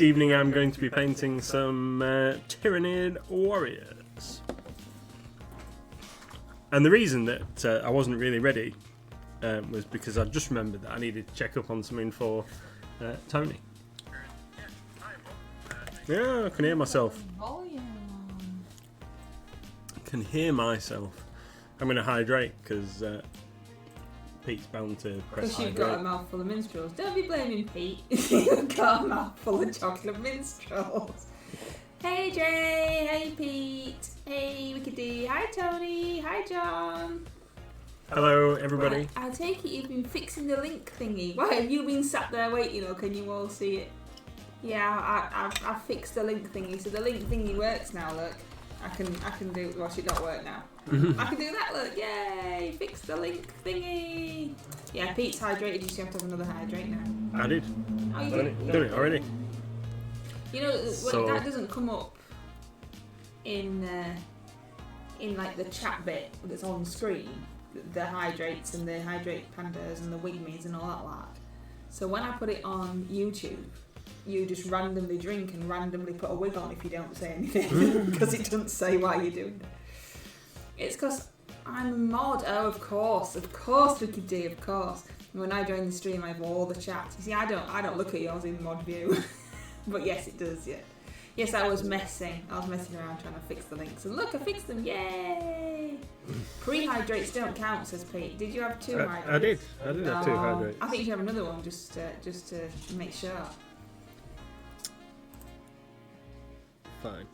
this evening I'm going to be painting some Tyranid warriors. And the reason that I wasn't really ready was because I just remembered that I needed to check up on something for Tony. Yeah, I can hear myself. I can hear myself. I'm going to hydrate because Pete's bound to press hydrate. Because you've got a mouthful of minstrels. Don't be blaming Pete. You've got a mouthful of chocolate minstrels. Hey Jay, hey Pete, hey Wickedy, hi Tony, hi John. Hello everybody. Right, I take it you've been fixing the link thingy. Why have you been sat there waiting, or can you all see it? Yeah, I've fixed the link thingy, so the link thingy works now, look. I can do, watch it not work now. I can do that, look, yay, fix the link thingy. Yeah, Pete's hydrated, you just have to have another hydrate now. I did. Oh, you did? Done it already. You know, so, that doesn't come up in like the chat bit that's on screen, the hydrates and the hydrate pandas and the wigmies and all that lot. So when I put it on YouTube, you just randomly drink and randomly put a wig on if you don't say anything, because it doesn't say why you're doing it. It's because I'm a mod. Oh, of course, Wickedy, of course. And when I join the stream, I have all the chats. You see, I don't look at yours in mod view, but yes, it does. Yeah. Yes, I was messing around trying to fix the links, and look, I fixed them. Yay! Pre-hydrates don't count, says Pete. Did you have two hydrates? I did have two hydrates. I think you should have another one just to make sure. Fine.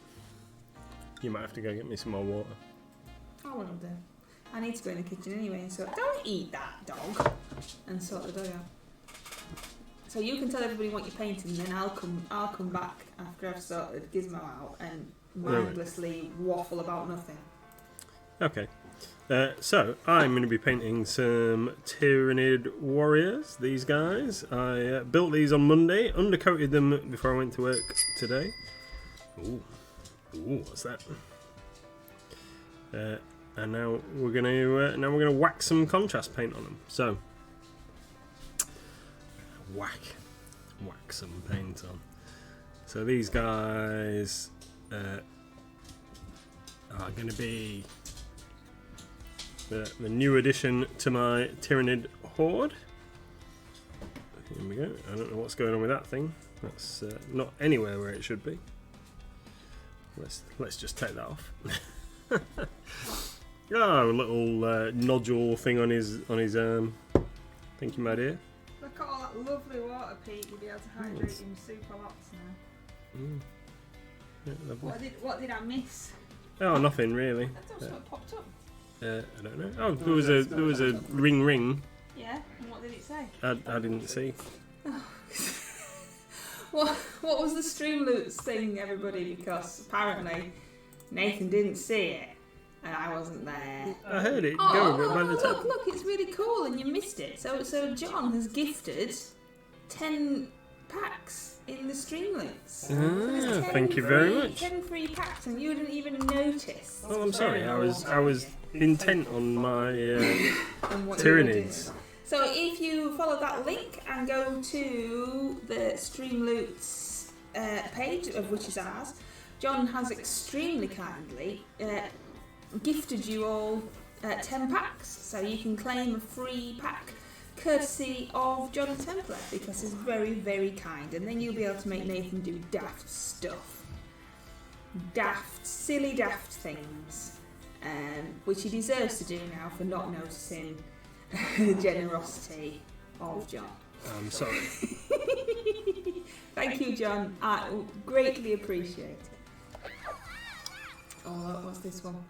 You might have to go get me some more water. I will do. I need to go in the kitchen anyway, so don't eat that dog, and sort the dog out. So you can tell everybody what you're painting, then I'll come back after I've sorted Gizmo out and mindlessly waffle about nothing. Okay. So I'm going to be painting some Tyranid warriors. These guys. I built these on Monday, undercoated them before I went to work today. Ooh, what's that? And now we're gonna whack some contrast paint on them. So whack some paint on. So these guys are going to be the new addition to my Tyranid horde. Here we go. I don't know what's going on with that thing. That's not anywhere where it should be. Let's just take that off. Oh, a little nodule thing on his thank you, my dear. Look at all that lovely water, Pete. You'll be able to hydrate him super lots now. Yeah, lovely. What did I miss? Oh, nothing really. I thought something popped up. I don't know. Oh, there was a ring. Yeah, and what did it say? I didn't see. What was the Streamloots thing, everybody? Because apparently Nathan didn't see it, and I wasn't there. I heard it go a bit by the time. Look, it's really cool, and you missed it. So John has gifted 10 packs in the Streamloots. Thank you very much. 10 free packs, and you didn't even notice. Oh, I'm sorry. I was intent on my Tyranids. So if you follow that link and go to the Streamloots page, of which is ours, John has extremely kindly gifted you all 10 packs. So you can claim a free pack courtesy of John Templar, because he's very, very kind. And then you'll be able to make Nathan do daft stuff. Silly daft things. Which he deserves to do now for not noticing the generosity of John. I'm sorry. Thank you, John. I greatly appreciate it. Oh, what's this one?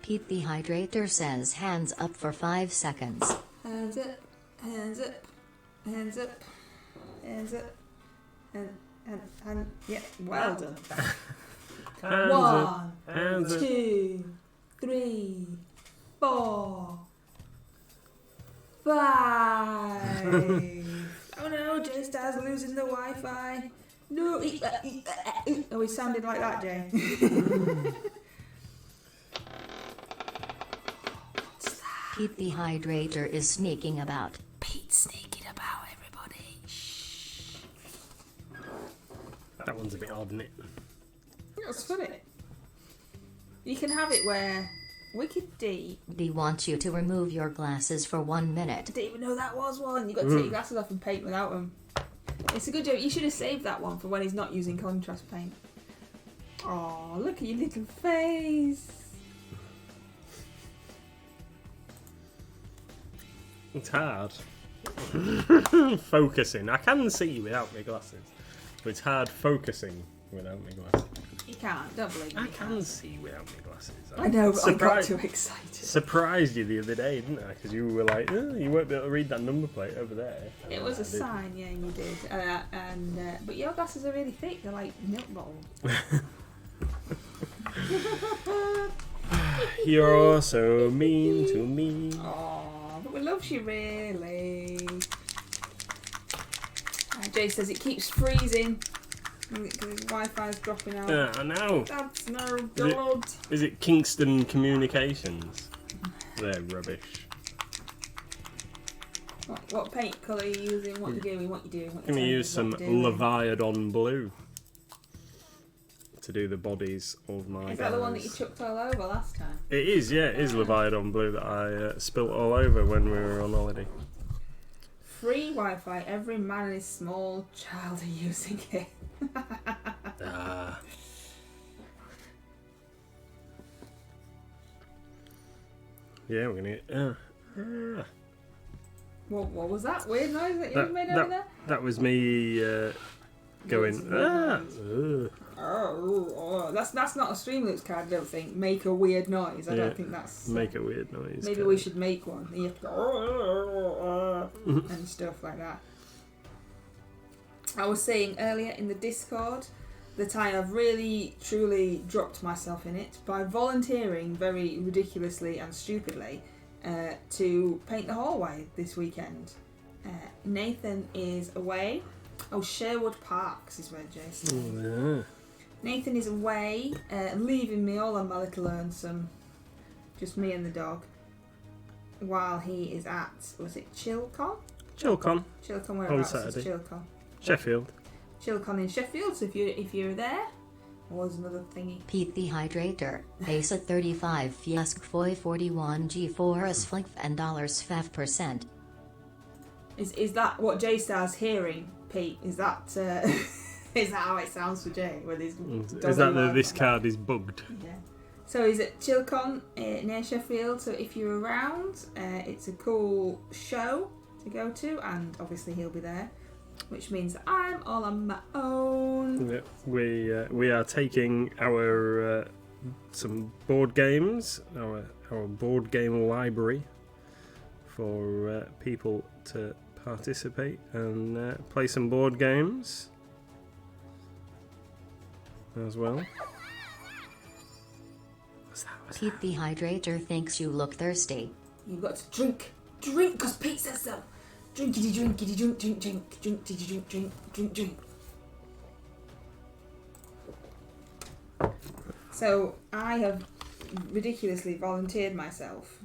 Pete the Hydrator says hands up for 5 seconds. Hands up, hands up, hands up, hands up, and yeah, well done. Hands 1, 2, 3, 4, 5. Oh no, Jay Star's losing the Wi-Fi. No, oh, he sounded like that, Jay. Pete the Hydrator is sneaking about. Pete's sneaking about, everybody. Shh. That one's a bit odd, isn't it? That's funny. You can have it where Wicked D. D wants you to remove your glasses for 1 minute. I didn't even know that was one. You got to take your glasses off and paint without them. It's a good joke. You should have saved that one for when he's not using contrast paint. Oh, look at your little face. It's hard. Focusing. I can see without my glasses, but it's hard focusing without my glasses. You can't. Don't believe me. I can see without my glasses. I know, but I got too excited. Surprised you the other day, didn't I? Because you were like, you won't be able to read that number plate over there. It was a sign, yeah, you did. But your glasses are really thick. They're like milk bottles. You're so mean to me. Aww, but we love you, really. Jay says it keeps freezing. Because Wi-Fi's dropping out. I know. That's no good. Is it Kingston Communications? They're rubbish. What paint colour are you using? What are you doing? What are you doing? I'm going to use some Leviathan blue to do the bodies of my Is that the one that you chucked all over last time? It is, yeah. It is Leviathan blue that I spilt all over when we were on holiday. Free Wi-Fi. Every man and his small child are using it. Yeah, we're gonna get. What was that weird noise that you made over there? That was me going. That's not a Streamloops card. I don't think. Make a weird noise. I don't think that's. Make a weird noise. Maybe we should make one. You have to go and stuff like that. I was saying earlier in the Discord that I have really, truly dropped myself in it by volunteering very ridiculously and stupidly to paint the hallway this weekend. Nathan is away. Oh, Sherwood Parks is where Jason is. Yeah. Nathan is away, leaving me all on my little lonesome. Just me and the dog. While he is at, was it Chilcon? Chilcon. Chilcon, whereabouts is Saturday. Chilcon? Sheffield. Chilcon in Sheffield, so if you're there, was another thingy. Pete the Hydrator, Ace at 35, Fiask Foy 41 G4 as Flink and $5%. Is that what J Star's hearing, Pete? Is that is that how it sounds for Jay? Is that this card is bugged? Yeah. So he's at Chilcon near Sheffield. So if you're around, it's a cool show to go to, and obviously he'll be there, which means that I'm all on my own. Yeah, we are taking our some board games, our board game library for people to participate and play some board games as well. What's that? Pete the Hydrator thinks you look thirsty. You've got to drink, because Pete says so. Drinkity drinkity drink, drink, drink, drinkity drink, drink, drink, drink. So I have ridiculously volunteered myself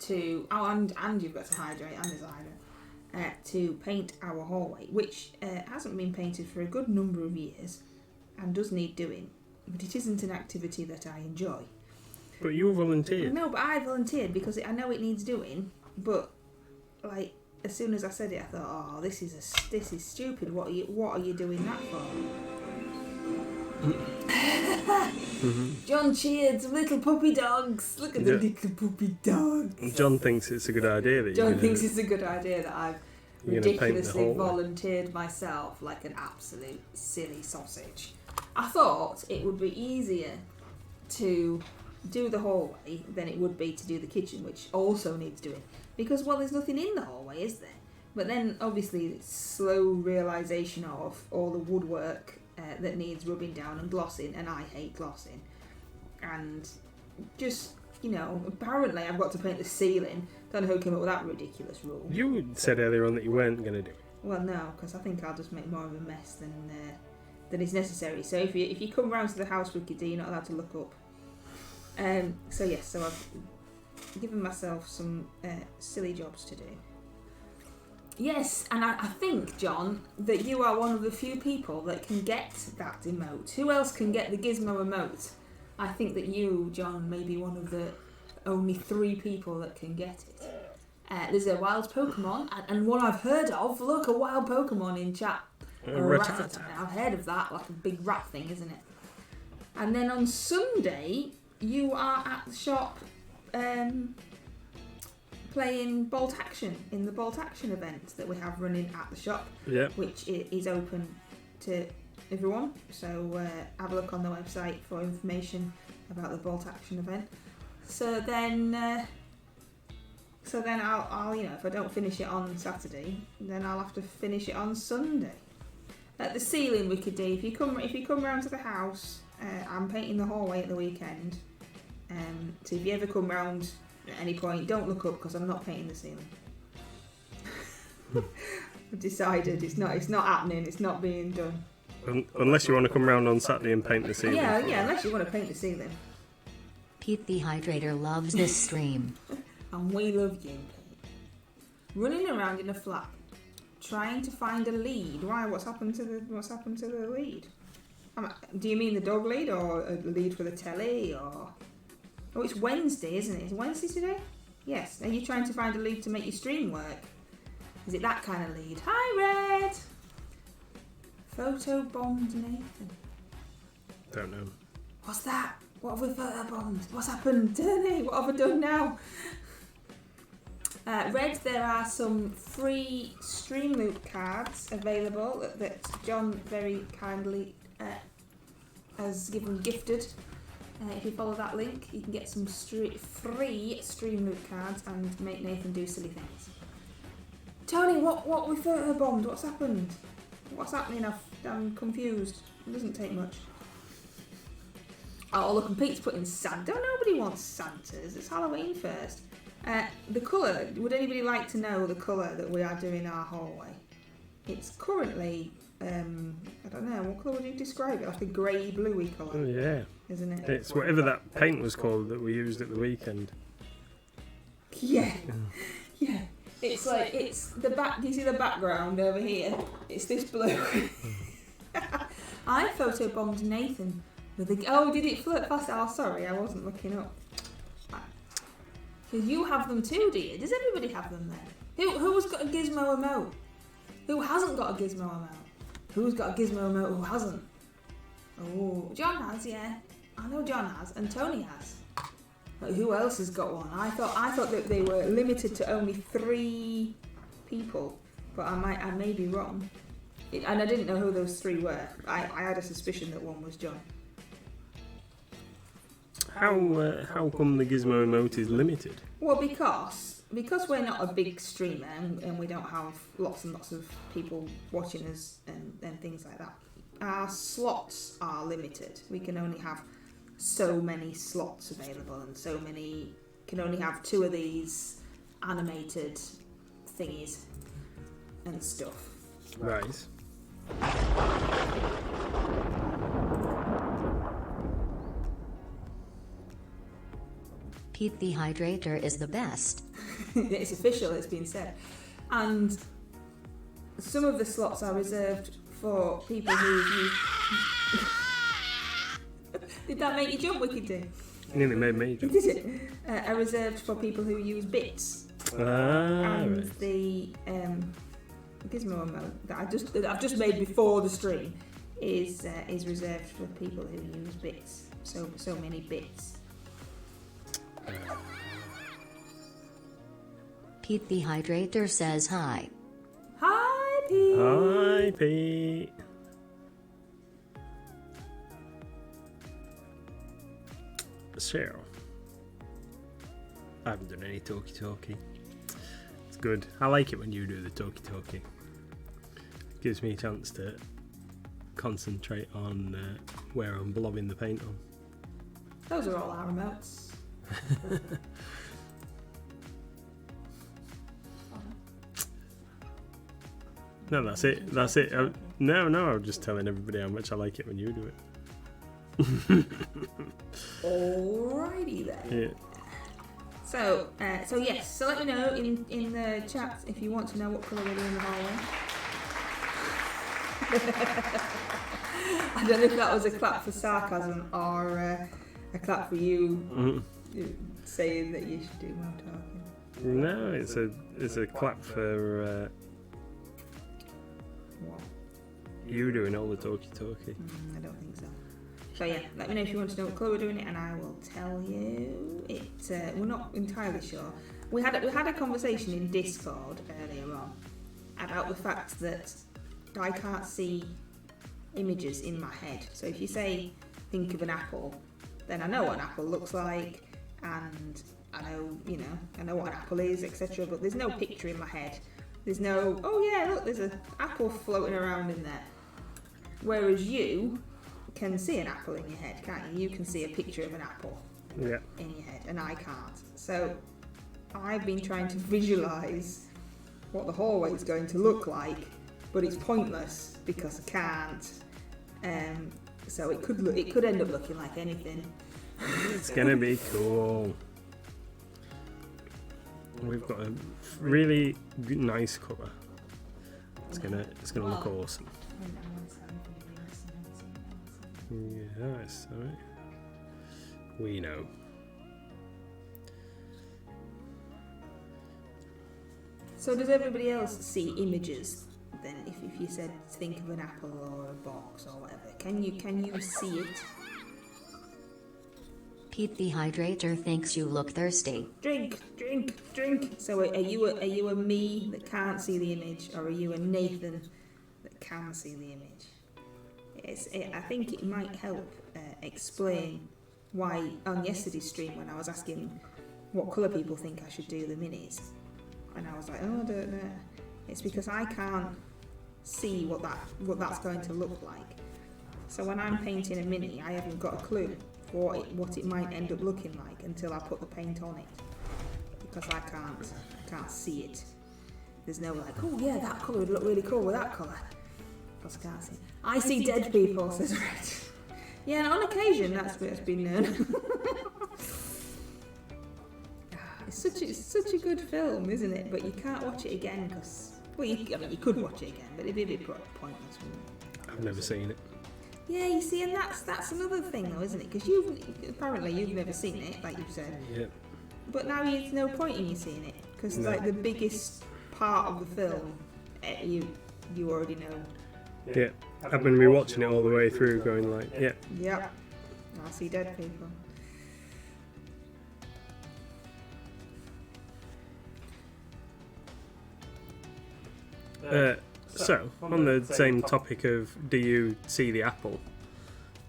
to and you've got to hydrate and there's a hydrant to paint our hallway, which hasn't been painted for a good number of years and does need doing, but it isn't an activity that I enjoy. But you volunteered. No, but I volunteered because I know it needs doing, but like as soon as I said it, I thought, oh, this is stupid. What are you doing that for? John cheered some little puppy dogs. Look at the little puppy dogs. John thinks it's a good idea that it's a good idea that I've ridiculously volunteered myself like an absolute silly sausage. I thought it would be easier to do the hallway than it would be to do the kitchen, which also needs doing. Because, well, there's nothing in the hallway, is there? But then, obviously, it's slow realisation of all the woodwork that needs rubbing down and glossing, and I hate glossing. And just, apparently I've got to paint the ceiling. Don't know who came up with that ridiculous rule. You said earlier on that you weren't going to do it. Well, no, because I think I'll just make more of a mess than is necessary. So if you come round to the house with Giddy, you're not allowed to look up. So I've given myself some silly jobs to do. Yes, and I think, John, that you are one of the few people that can get that emote. Who else can get the Gizmo emote? I think that you, John, may be one of the only 3 people that can get it. There's a wild Pokemon, and one I've heard of. Look, a wild Pokemon in chat. Rattata. I've heard of that, like a big rat thing, isn't it? And then on Sunday, you are at the shop playing Bolt Action in the Bolt Action event that we have running at the shop, which is open to everyone. So have a look on the website for information about the Bolt Action event. So then I'll if I don't finish it on Saturday, then I'll have to finish it on Sunday. At the ceiling, we could do if you come round to the house. I'm painting the hallway at the weekend. So if you ever come round at any point, don't look up because I'm not painting the ceiling. I've decided it's not happening. It's not being done. Unless you want to come round on Saturday and paint the ceiling. Yeah. Unless you want to paint the ceiling. Pete the Hydrator loves this stream. And we love you, Pete. Running around in a flat, trying to find a lead. Why? What's happened to the lead? Do you mean the dog lead or a lead for the telly or? Oh, it's Wednesday, isn't it? Is it Wednesday today? Yes. Are you trying to find a lead to make your stream work? Is it that kind of lead? Hi, Red. Photo bombed Nathan. Don't know. What's that? What have we photo bombed? What's happened? Tony, what have I done now? Red, there are some free Stream Loop cards available that John very kindly has gifted. If you follow that link, you can get some free Stream Loop cards and make Nathan do silly things. Tony, what we photo bombed? What's happened? What's happening? I'm confused. It doesn't take much. Oh, look, and Pete's putting Santa. Nobody wants Santas. It's Halloween first. The colour, would anybody like to know the colour that we are doing our hallway? It's currently, I don't know, what colour would you describe it? Like a grey bluey colour. Oh, yeah. Isn't it? It's whatever that paint was called that we used at the weekend. Yeah. Yeah. It's like, it's the back, do you see the background over here? It's this blue. I photobombed Nathan with a, oh, did it flirt past? Oh, sorry, I wasn't looking up. Because you have them too, do you? Does everybody have them then? Who's got a gizmo emote? Who hasn't got a gizmo emote? Who's got a gizmo emote who hasn't? Oh, John has, yeah. I know John has, and Tony has. But who else has got one? I thought that they were limited to only 3 people, but I may be wrong. And I didn't know who those 3 were. I had a suspicion that one was John. How come the gizmo emote is limited? Well, because we're not a big streamer and we don't have lots and lots of people watching us and things like that. Our slots are limited. We can only have so many slots available and can only have 2 of these animated thingies and stuff. Right. Pete the Hydrator is the best. It's official, it's been said. And some of the slots are reserved for people who use... Did that make you jump, Wicked Do? Nearly made me jump. Did it? Are reserved for people who use bits. And right. The gizmo emote that I've just made before the stream is reserved for people who use bits. So many bits. Pete the Hydrator says hi. Hi, Pete. Hi, Pete. So, I haven't done any talkie. It's good. I like it when you do the talkie. Gives me a chance to concentrate on where I'm blobbing the paint on. Those are all our emotes. No, that's it. No, I'm just telling everybody how much I like it when you do it. Alrighty then. Yeah. So yes. So let me know in the chat if you want to know what colour we're doing in the hallway. I don't know if that was a clap for sarcasm or a clap for you saying that you should do more talking. No, it's a clap for What? you doing all the talky. I don't think so. So yeah, let me know if you want to know what colour we're doing it, and I will tell you. We're not entirely sure. We had a conversation in Discord earlier on about the fact that I can't see images in my head. So if you say think of an apple, then I know what an apple looks like, and I know what an apple is, etc. But there's no picture in my head. There's no, oh yeah, look, there's an apple floating around in there. Whereas you can see an apple in your head, can't you? You can see a picture of an apple in your head, and I can't. So I've been trying to visualise what the hallway is going to look like, but it's pointless because I can't. So it could end up looking like anything. It's gonna be cool. We've got a really nice colour. It's gonna look awesome. Yes, alright. We know. So does everybody else see images then? If you said think of an apple or a box or whatever, can you see it? Pete the Hydrator thinks you look thirsty. Drink. So are you a me that can't see the image, or are you a Nathan that can see the image? I think it might help explain why on yesterday's stream when I was asking what colour people think I should do the minis, and I was like, oh, I don't know. It's because I can't see what that's going to look like. So when I'm painting a mini, I haven't got a clue what it might end up looking like until I put the paint on it, because I can't see it. There's no like, oh yeah, that colour would look really cool with that colour. Because I can't see it. I see dead people, says Red. Yeah, and on occasion that's what's been known. It's such a good film, isn't it? But you can't watch it again because, well, you could watch it again, but it'd be a bit pointless, wouldn't it? I've never seen it. Yeah, you see, and that's another thing, though, isn't it? Because apparently you've never seen it, like you've said. Yeah. But now there's no point in you seeing it because like the biggest part of the film, you already know. Yeah, I've been rewatching it all the way through, going like, yeah. Yep. I see dead people. So, on the same topic of do you see the apple,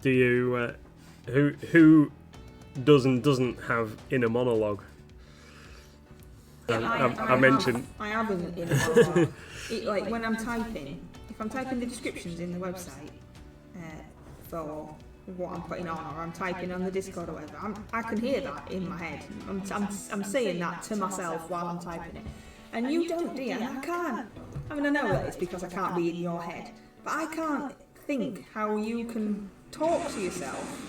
do you, who does and doesn't have inner monologue? I mentioned... I have an inner monologue. Like when I'm typing, if I'm typing the descriptions in the website for what I'm putting on, or I'm typing on the Discord or whatever, I can hear that in my head. I'm saying that to myself while I'm typing it. And you don't, do you? And I can't. I mean, I know that it's because I can't be in your head, but I can't think how you can talk to yourself.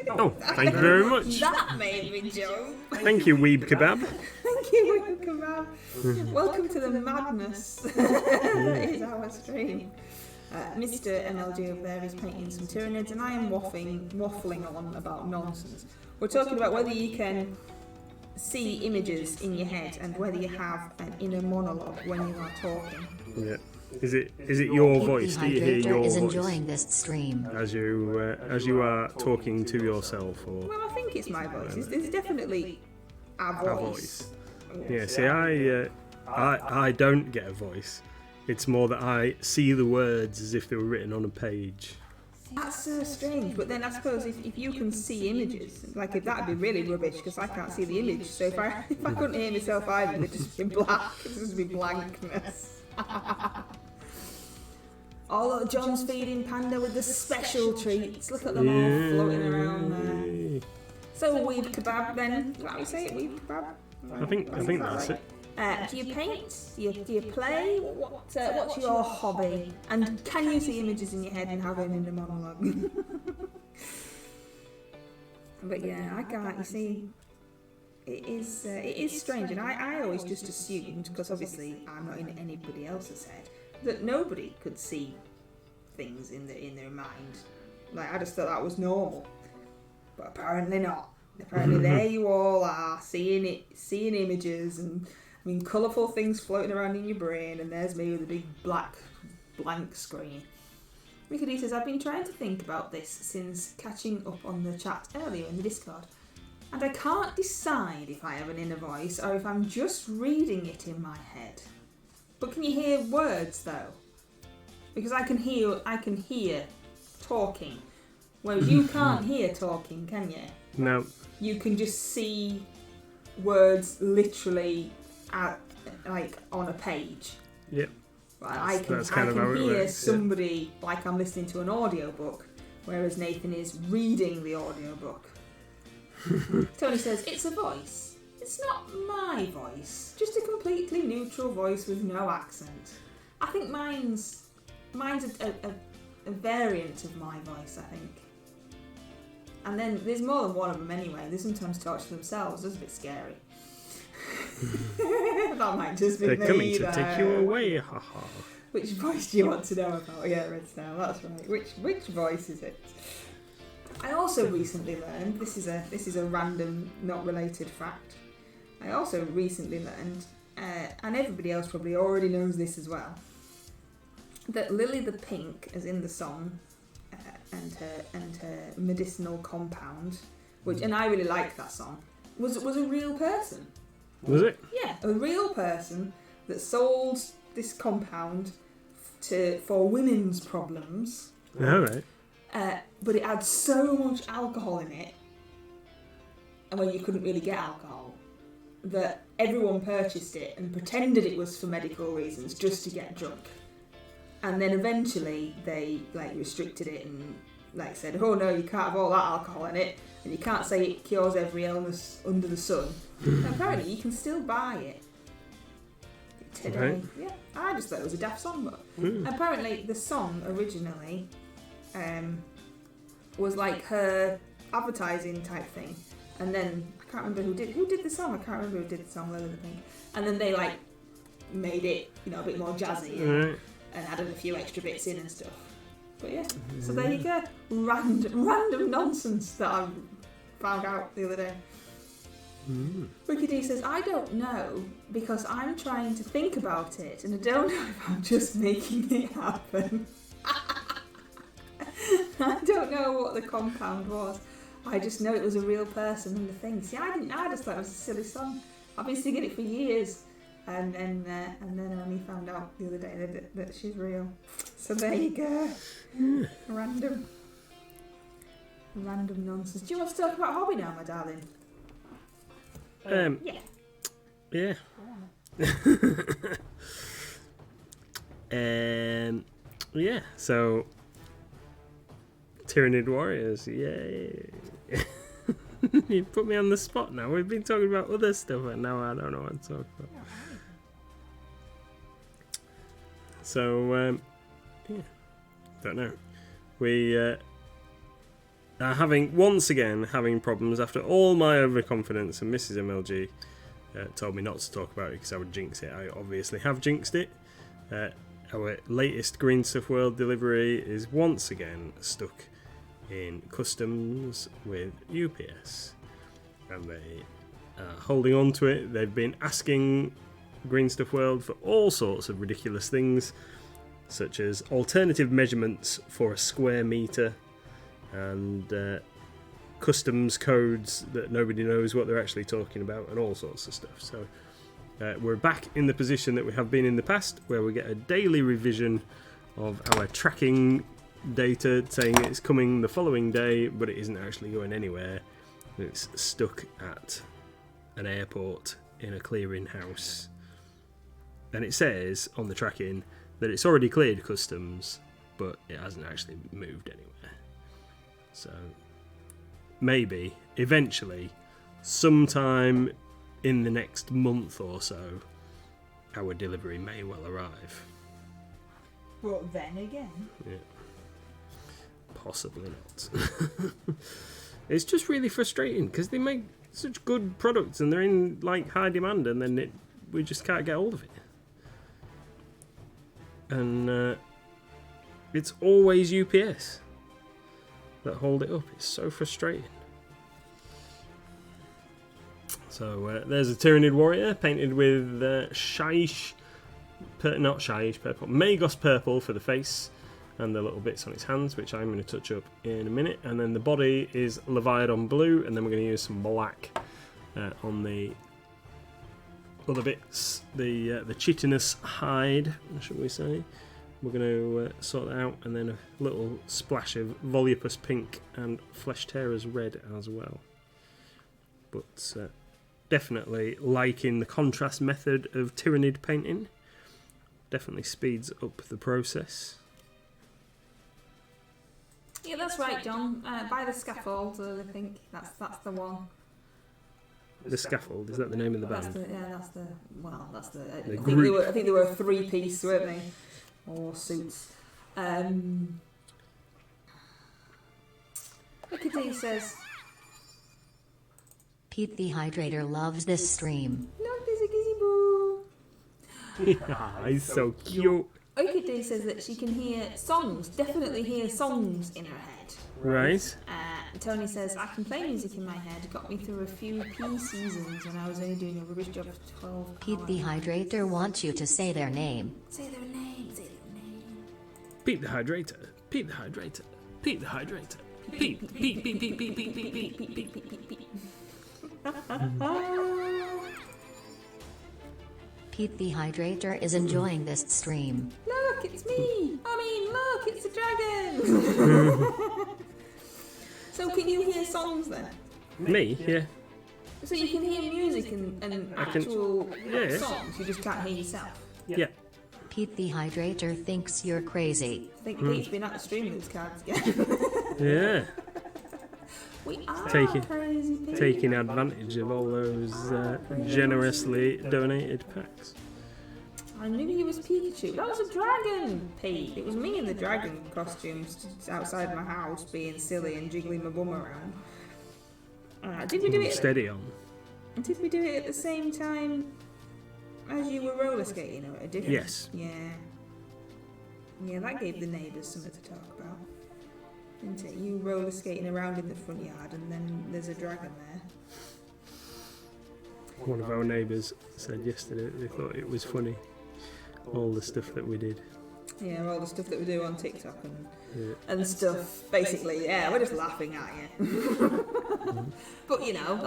Oh, thank you very much. That made me jump. Thank you, Weeb Kebab. Thank you, Weeb Kebab. Welcome to the madness that is our stream. Mr. MLG over there is painting some Tyranids, and I am waffling on about nonsense. We're talking about whether you can see images in your head and whether you have an inner monologue when you are talking. Yeah. Is it your voice? Do you hear your voice? Is enjoying this stream as you are talking to yourself, or? Well, I think it's my voice. It's definitely a voice. Yeah. See, I don't get a voice. It's more that I see the words as if they were written on a page. That's so strange. But then I suppose if you can see images, like if that'd be really rubbish because I can't see the image. So if I couldn't hear myself either, it'd just be black. It'd just be blankness. Oh look, John's feeding Panda with the special treats. Look at them all floating around there. So Weeb Kebab then. Is that how you say it? Weeb Kebab? I think that's it. Do you paint? Do you play? What's your hobby? And can you see images in your head and have an inner monologue? But yeah, I can't. You see, it is strange, and I always just assumed, because obviously I'm not in anybody else's head, that nobody could see things in their mind. Like, I just thought that was normal, but apparently not. Apparently there you all are seeing images, and I mean colourful things floating around in your brain, and there's me with a big black blank screen. Ricky says, I've been trying to think about this since catching up on the chat earlier in the Discord, and I can't decide if I have an inner voice or if I'm just reading it in my head. But can you hear words though? Because I can hear talking, whereas you can't hear talking, can you? No. You can just see words literally like on a page. Yep. I can hear somebody like I'm listening to an audiobook, whereas Nathan is reading the audiobook. Tony says, it's a voice. It's not my voice. Just a completely neutral voice with no accent. I think mine's a variant of my voice, I think. And then there's more than one of them anyway. They sometimes talk to themselves. That's a bit scary. That might just be They're coming to take you away. Haha. Which voice do you want to know about? Yeah, Redstone. That's right. Which voice is it? I also recently learned. This is a random, not related fact. I also recently learned, and everybody else probably already knows this as well, that Lily the Pink, as in the song, and her medicinal compound, and I really like that song, was a real person. Was it? Yeah, a real person that sold this compound for women's problems. All right. But it had so much alcohol in it, and when you couldn't really get alcohol, that everyone purchased it and pretended it was for medical reasons just to get drunk. And then eventually they restricted it and said, oh no, you can't have all that alcohol in it, and you can't say it cures every illness under the sun. And apparently you can still buy it today. Okay. Yeah, I just thought it was a daft song, but apparently the song originally was like her advertising type thing, and then I can't remember who did the song. I can't remember who did the song, Lily the Pink, and then they made it a bit more jazzy. And added a few extra bits in and stuff. But yeah, so there you go. Random nonsense that I found out the other day. Ricky D says, I don't know, because I'm trying to think about it, and I don't know if I'm just making it happen. I don't know what the compound was. I just know it was a real person and the thing. See, I just thought it was a silly song. I've been singing it for years. And then I only found out the other day that she's real. So there you go. Random nonsense. Do you want to talk about hobby now, my darling? Yeah. Yeah. So, Tyranid Warriors, yay! You put me on the spot now. We've been talking about other stuff, and now I don't know what to talk about. So, don't know. We are once again having problems after all my overconfidence, and Mrs. MLG told me not to talk about it because I would jinx it. I obviously have jinxed it. Our latest Green Stuff World delivery is once again stuck in customs with UPS, and they are holding on to it. They've been asking Green Stuff World for all sorts of ridiculous things, such as alternative measurements for a square meter and customs codes that nobody knows what they're actually talking about, and all sorts of stuff. So we're back in the position that we have been in the past, where we get a daily revision of our tracking data saying it's coming the following day, but it isn't actually going anywhere. It's stuck at an airport in a clearing house. And it says on the tracking that it's already cleared customs, but it hasn't actually moved anywhere. So maybe, eventually, sometime in the next month or so, our delivery may well arrive. Well, then again. Yeah. Possibly not. It's just really frustrating because they make such good products and they're in like high demand, and then we just can't get hold of it. And it's always UPS that hold it up. It's so frustrating. So there's a Tyranid warrior painted with Magos purple for the face and the little bits on its hands, which I'm going to touch up in a minute. And then the body is Leviathan blue, and then we're going to use some black on the other bits. The chitinous hide, shall we say. We're going to sort that out, and then a little splash of Volupus pink and Flesh Tearers red as well. But definitely liking the contrast method of Tyranid painting. Definitely speeds up the process. Yeah, that's right, John. Buy the scaffold, I think that's the one. The Scaffold, is that the name of the band? I think they were a 3-piece, weren't they? Or suits. Wickedy says, Pete the Hydrator loves this stream. "Look, there's a Gizzy Boo." Yeah, he's so cute. Wickedy says that she can hear songs, definitely hear songs in her head. Right. Tony says, "I can play music in my head. Got me through a few P seasons when I was only doing a rubbish job for 12 Pete hours." the Hydrator wants you to say their name. Say their name, say their name. Pete the Hydrator. Pete the Hydrator. Pete the Hydrator. Pete, Pete, Pete, Pete, Pete, Pete, Pete, Pete, Pete, Pete, Pete. Pete the Hydrator is enjoying this stream. Look, it's me. Look, it's a dragon. So can you hear songs then? Me? Yeah. So you can hear music and actual songs, you just can't hear yourself. Yeah. Pete the Hydrator thinks you're crazy. I think Pete's been at the stream with his cards again. Yeah. We are Taking- crazy Pete. Taking advantage of all those generously donated packs. I knew he was Pikachu. That was a dragon, Pete. It was me in the dragon costumes outside my house being silly and jiggling my bum around. Did we do it? Steady on. Did we do it at the same time as you were roller skating, or at a different? Yes. Yeah. Yeah, that gave the neighbours something to talk about. Didn't it? You roller skating around in the front yard, and then there's a dragon there. One of our neighbours said yesterday they thought it was funny. All the stuff that we did. Yeah, all the stuff that we do on TikTok and stuff. Basically, yeah, we're just laughing at you. But you know,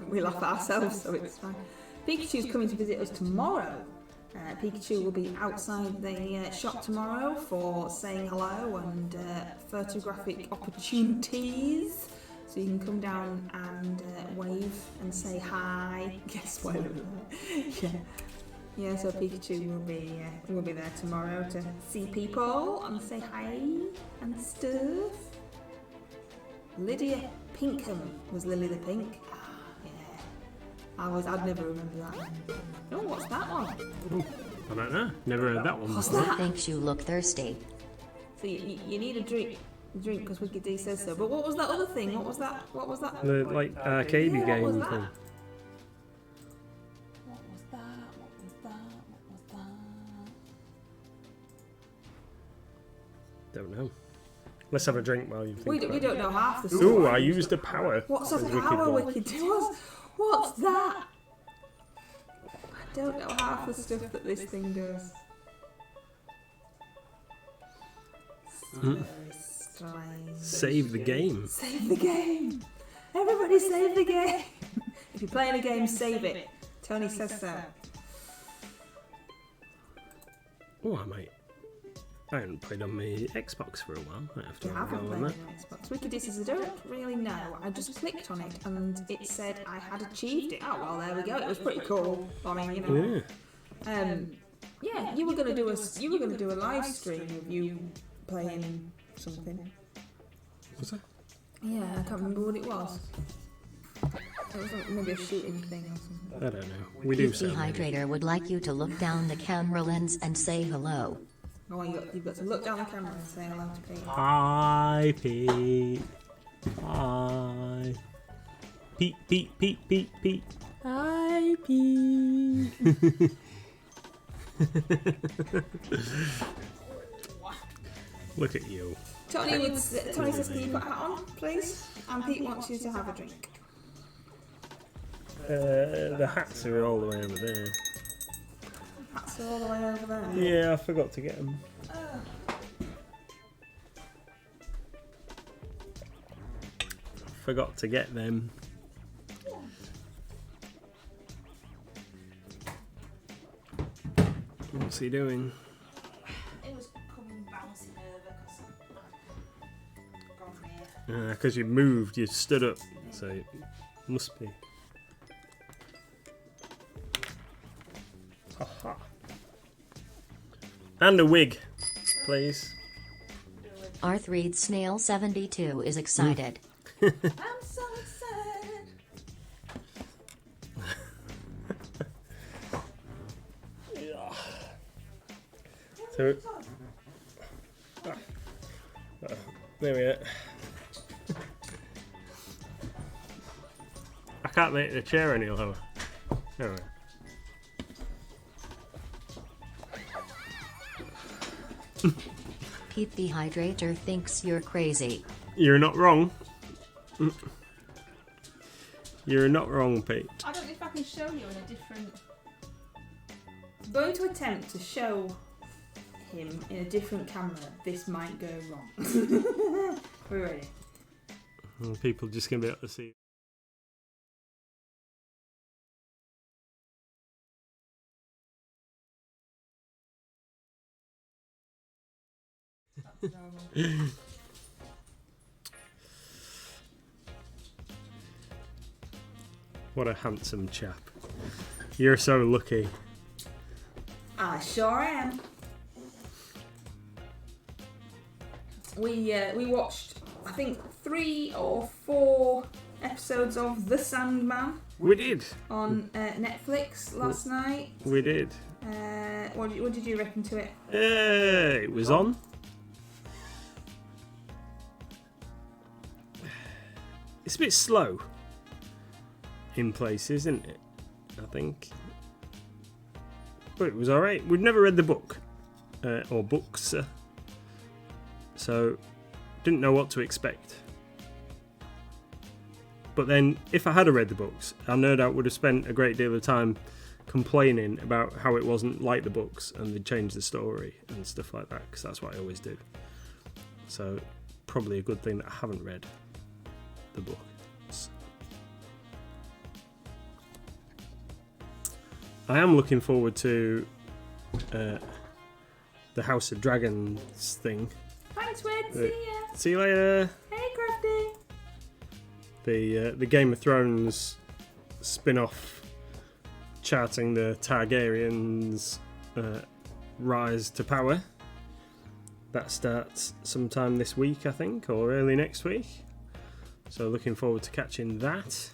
we laugh at ourselves, so it's fine. Pikachu's coming to visit us tomorrow. Pikachu will be outside the shop tomorrow for saying hello and photographic opportunities. So you can come down and wave and say hi. Guess what? Yeah, so Pikachu will be there tomorrow to see people and say hi and stuff. Lydia Pinkham was Lily the Pink. Yeah, I'd never remember that one. Oh, what's that one? Ooh, I don't know. Never heard that one. What's before. that? Thinks you look thirsty. So you need a drink because Wicked D says so. But what was that other thing? What was that? The arcade Yeah, what game was that? thing. What was that? Don't know. Let's have a drink while you think. We don't know half the stuff. Ooh, I used the power. What's a says power Boy. Wicked D? What's that? I don't know half the stuff that this thing does. Very strange. Save the game. Save the game! Everybody save the game! If you're playing a game, save it. Tony says so. Oh, I haven't played on my Xbox for a while. I have to You have a haven't go on played that. on Xbox. Wicked says, I don't really know. I just clicked on it and it said I had achieved it. Oh, well, there we go. It was pretty cool. I mean, you know. Yeah. Yeah, you were gonna do a live stream of you playing something. Was that? Yeah, I can't remember what it was. It was maybe a shooting thing or something. I don't know. We do Pete the so. Hydrator would like you to look down the camera lens and say hello. Oh, you've got to look down the camera and say hello to Pete. Hi, Pete. Hi. Pete, Pete, Pete, Pete, Pete. Hi, Pete. Look at you. Tony says, can you put a hat on, please? And Pete wants you to have a drink. The hats are all the way over there. Hats are all the way over there. Yeah, I forgot to get them. Forgot to get them. What's he doing? It was coming bouncing over because I've gone here. Because you moved, you stood up, so it must be. Haha. And a wig, please. Arthreed Snail 72 is excited. I'm so excited. So, there we are. I can't make the chair any lower. There we are. Pete the Hydrator thinks you're crazy. You're not wrong. You're not wrong, Pete. I don't know if I can show you in a different... I'm going to attempt to show him in a different camera. This might go wrong. We're ready. And people just going to be able to see. What a handsome chap. You're so lucky. I sure am. We watched, I think, 3 or 4 episodes of The Sandman We did. on Netflix last night. We did. What did you reckon to it? It was on. It's a bit slow in places, isn't it? I think. But it was alright. We'd never read the book. Or books. So, didn't know what to expect. But then, if I had read the books, I no doubt would have spent a great deal of time complaining about how it wasn't like the books and they'd changed the story and stuff like that, because that's what I always do. So, probably a good thing that I haven't read the book. I am looking forward to the House of Dragons thing. Thanks, Wed. See ya. See you later. Hey, Crafty. The Game of Thrones spin-off charting the Targaryens' rise to power. That starts sometime this week, I think, or early next week. So looking forward to catching that.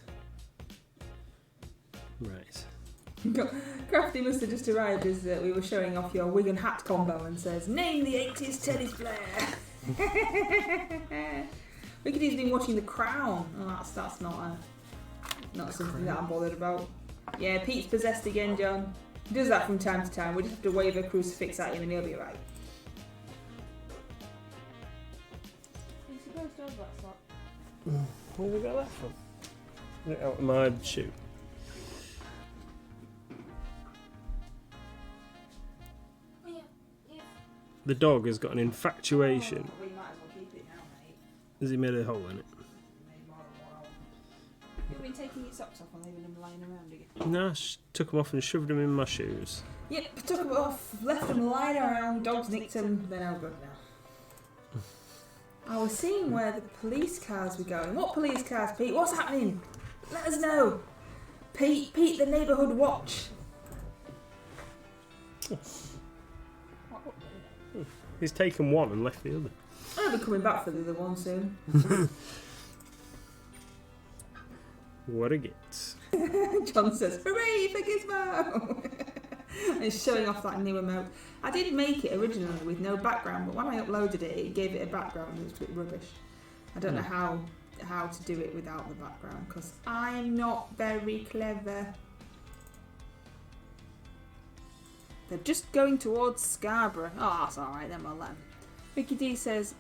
Right. Crafty must have just arrived as we were showing off your wig and hat combo and says, "Name the 80s tennis player." Ricky's been watching The Crown. Oh, that's not something that I'm bothered about. Yeah, Pete's possessed again, John. He does that from time to time. We just have to wave a crucifix at him and he'll be right. Are you supposed to have that slot? Where did we get that from? Get out of my shoe. The dog has got an infatuation. We might as well keep it now, mate. Has he made a hole in it? You've been taking your socks off and leaving them lying around again. No, I took them off and shoved them in my shoes. Yep, took them off, left them lying around, dogs nicked them, they're no good now. I was seeing where the police cars were going. What police cars, Pete? What's happening? Let us know. Pete, the neighbourhood watch. He's taken one and left the other. I'll be coming back for the other one soon. What a get. John says, "Hooray for Gizmo!" And showing off that new emote. I did make it originally with no background, but when I uploaded it, it gave it a background and it was a bit rubbish. I don't know how how to do it without the background because I'm not very clever. They're just going towards Scarborough. Oh, that's alright then, we'll let them. Vicky D says,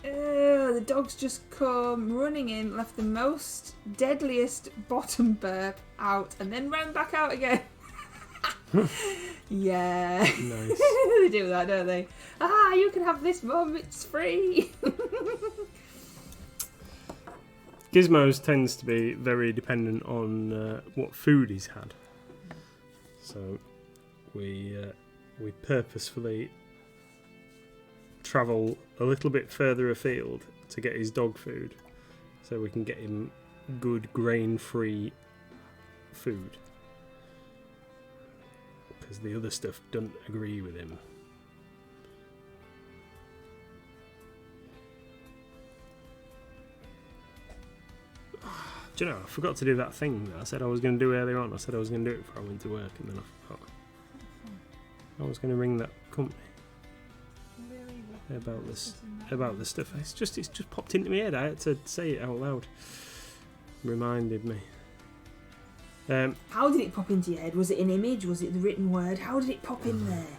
the dog's just come running in, left the most deadliest bottom burp out, and then ran back out again. Yeah. Nice. They do that, don't they? You can have this, Mum, it's free. Gizmos tends to be very dependent on what food he's had. So we purposefully travel a little bit further afield to get his dog food so we can get him good grain-free food. Because the other stuff doesn't agree with him. Do you know, I forgot to do that thing that I said I was going to do earlier on. I said I was going to do it before I went to work, and then I forgot. I was going to ring that company about the stuff. It's just popped into my head. I had to say it out loud. Reminded me. How did it pop into your head? Was it an image? Was it the written word? How did it pop in there?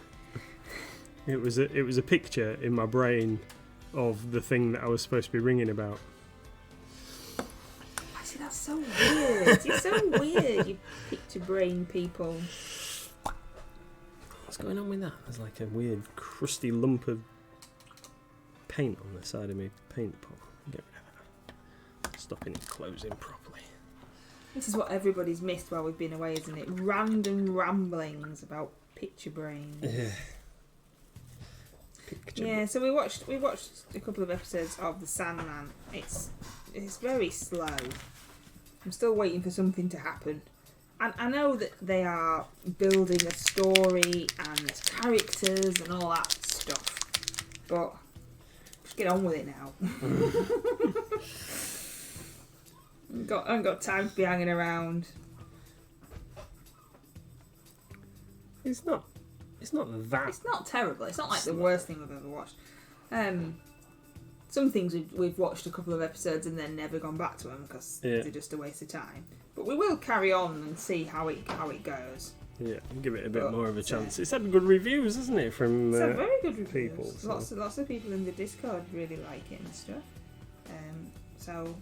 It was a picture in my brain of the thing that I was supposed to be ringing about. Actually, that's so weird. You're so weird, you picture brain people. What's going on with that? There's like a weird crusty lump of paint on the side of my paint pot. Get rid of that. Stopping it closing properly. This is what everybody's missed while we've been away, isn't it? Random ramblings about picture brains. Yeah. Yeah, so we watched a couple of episodes of The Sandman. It's very slow. I'm still waiting for something to happen. And I know that they are building a story and there's characters and all that stuff. But just get on with it now. I haven't got time to be hanging around. It's not that. It's not terrible. It's not like the worst thing I've ever watched. Some things we've watched a couple of episodes and then never gone back to them because they're just a waste of time. But we will carry on and see how it goes. Yeah, give it a bit more of a chance. It's had good reviews, hasn't it, from it's had very good reviews. People. So. Lots of people in the Discord really like it and stuff. So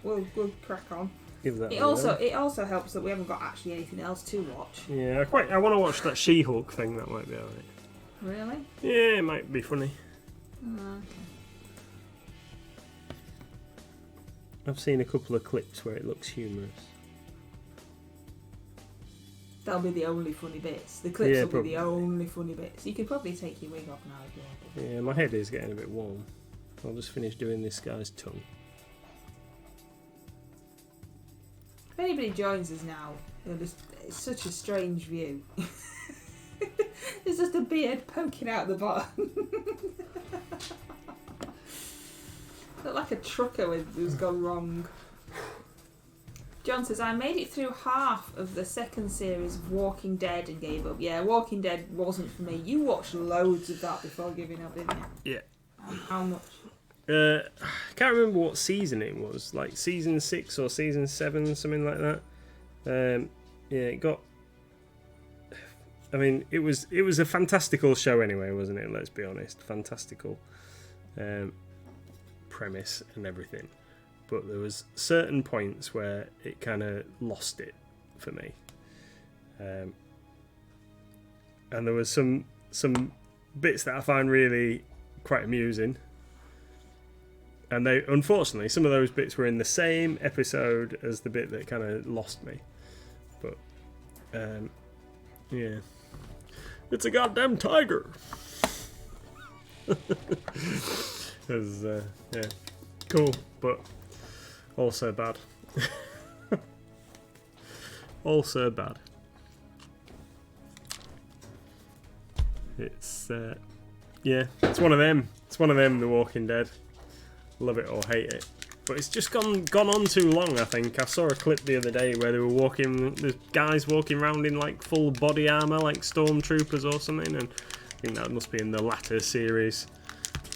we'll crack on. Give that. It also helps that we haven't got actually anything else to watch. Yeah, I want to watch that She-Hulk thing. That might be alright. Really? Yeah, it might be funny. Oh, okay. I've seen a couple of clips where it looks humorous. That'll be the only funny bits. The clips will be the only funny bits. You could probably take your wig off now if you want. Yeah, my head is getting a bit warm. I'll just finish doing this guy's tongue. If anybody joins us now, it's such a strange view. There's just a beard poking out the bottom. Look like a trucker who's gone wrong. John says, I made it through half of the second series of Walking Dead and gave up. Yeah, Walking Dead wasn't for me. You watched loads of that before giving up, didn't you? Yeah. How much? I can't remember what season it was. Like season 6 or season 7, something like that. Yeah, it got... I mean, it was a fantastical show anyway, wasn't it? Let's be honest. Fantastical premise and everything. But there was certain points where it kind of lost it for me. And there was some bits that I find really quite amusing. And they, unfortunately, some of those bits were in the same episode as the bit that kind of lost me. But, yeah. It's a goddamn tiger! Yeah. Cool, but also bad. Also bad. It's, yeah, it's one of them. It's one of them, The Walking Dead. Love it or hate it. But it's just gone on too long, I think. I saw a clip the other day where there's guys walking around in like full body armour, like stormtroopers or something, and I think that must be in the latter series.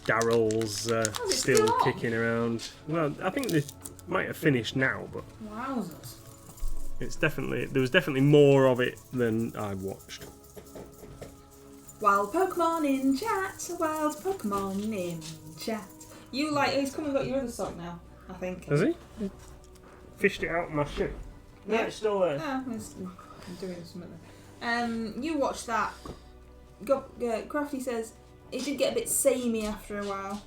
Daryl's it still still on? kicking around. Well, I think they might have finished now, but Wowzers. there was definitely more of it than I watched. Wild Pokemon in chat. Wild Pokemon in chat. He's come and got your other sock now, I think. Has he? Fished it out of my shoe. Yeah, it's still there. I'm doing something there. You watched that. Crafty says it did get a bit samey after a while.